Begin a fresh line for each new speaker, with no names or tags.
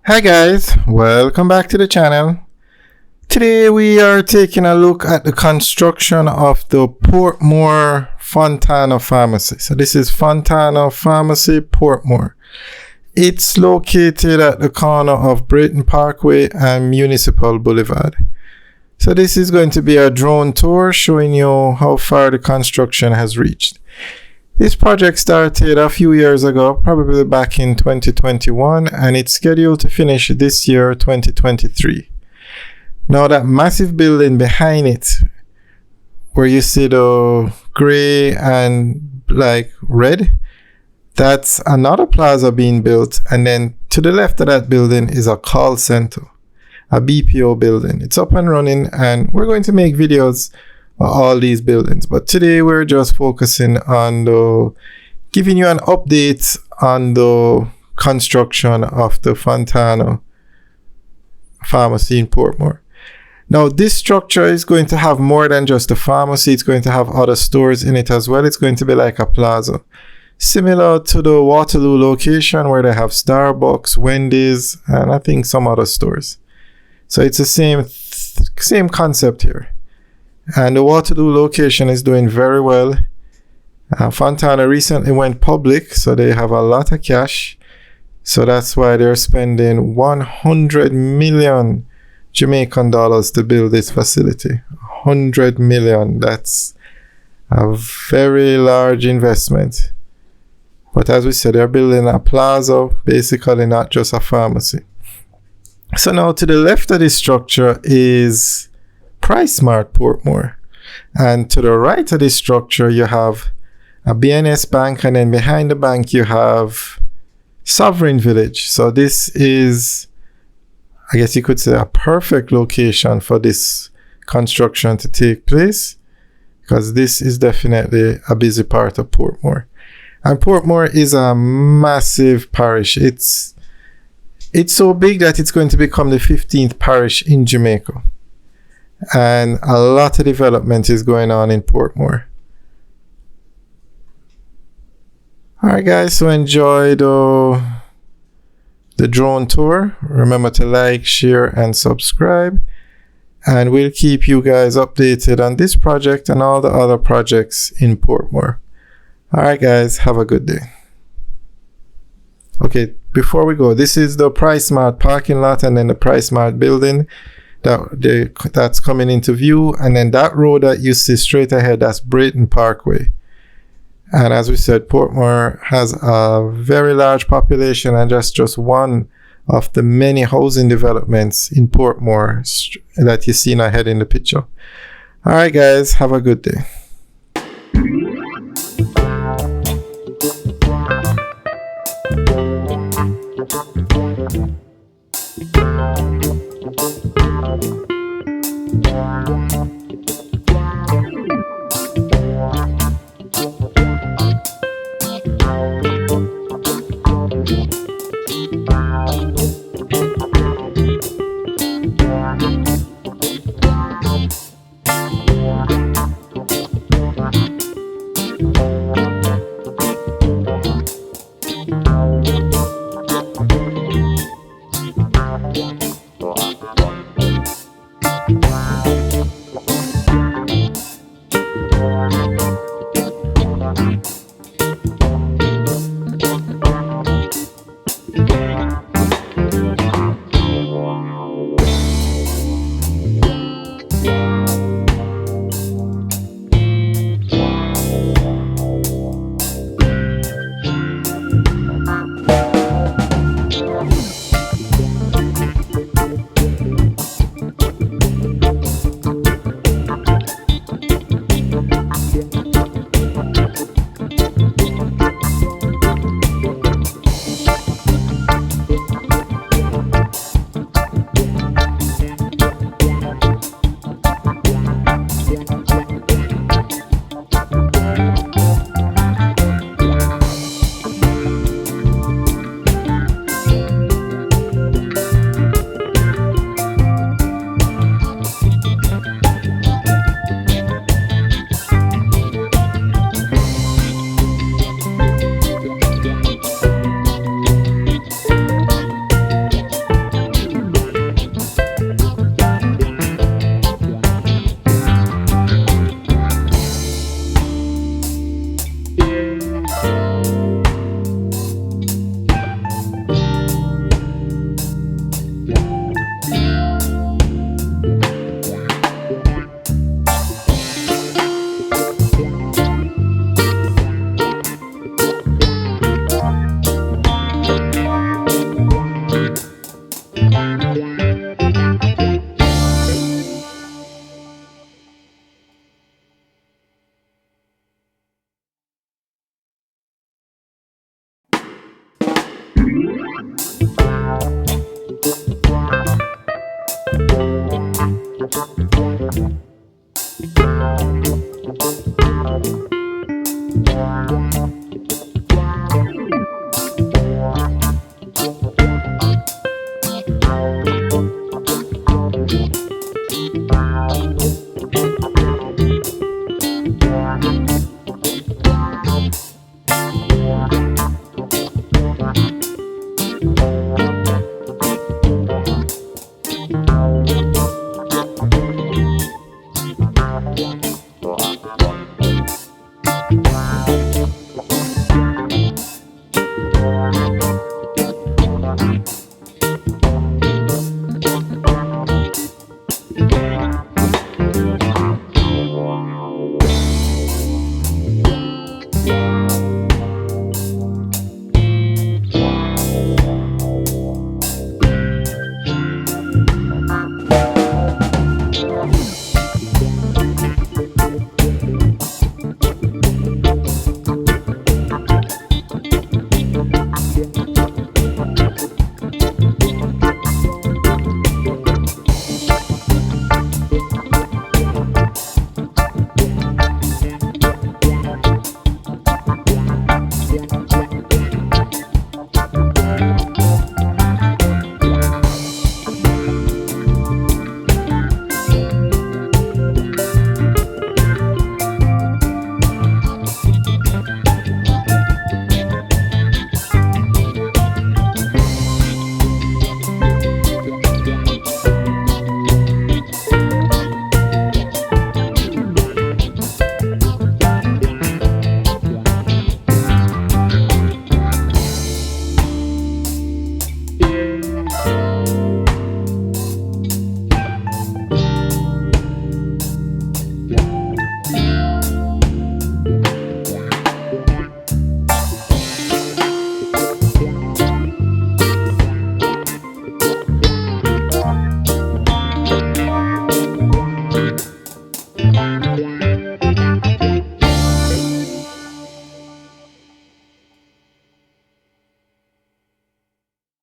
Hi guys, welcome back to the channel. Today we are taking a look at the construction of the Portmore Fontana Pharmacy. So this is Fontana Pharmacy, Portmore. It's located at the corner of Brayton Parkway and Municipal Boulevard. So this is going to be a drone tour showing you how far the construction has reached. This project started a few years ago, probably back in 2021, and it's scheduled to finish this year, 2023. Now that massive building behind it, where you see the gray and like red, that's another plaza being built. And then to the left of that building is a call center, a BPO building. It's up and running, and we're going to make videos all these buildings, but today we're just focusing on giving you an update on the construction of the Fontana Pharmacy in Portmore. Now this structure is going to have more than just a pharmacy. It's going to have other stores in it as well. It's going to be like a plaza, similar to the Waterloo location where they have Starbucks, Wendy's, and I think some other stores. So it's the same concept here. And the Waterloo location is doing very well. Fontana recently went public, so they have a lot of cash. So that's why they're spending 100 million Jamaican dollars to build this facility. 100 million. That's a very large investment. But as we said, they're building a plaza, basically not just a pharmacy. So now to the left of this structure is PriceSmart Portmore, and to the right of this structure you have a BNS bank, and then behind the bank you have Sovereign Village. So this is, I guess you could say, a perfect location for this construction to take place, because this is definitely a busy part of Portmore. And Portmore is a massive parish. It's so big that it's going to become the 15th parish in Jamaica. And a lot of development is going on in Portmore. Alright guys, so enjoy the drone tour. Remember to like, share, and subscribe. And we'll keep you guys updated on this project and all the other projects in Portmore. Alright guys, have a good day. Okay, before we go, this is the PriceSmart parking lot and then the PriceSmart building that's coming into view, and then that road that you see straight ahead, that's Brayton Parkway. And as we said, Portmore has a very large population, and that's just one of the many housing developments in Portmore that you see ahead in the picture. All right guys, have a good day.
Bye.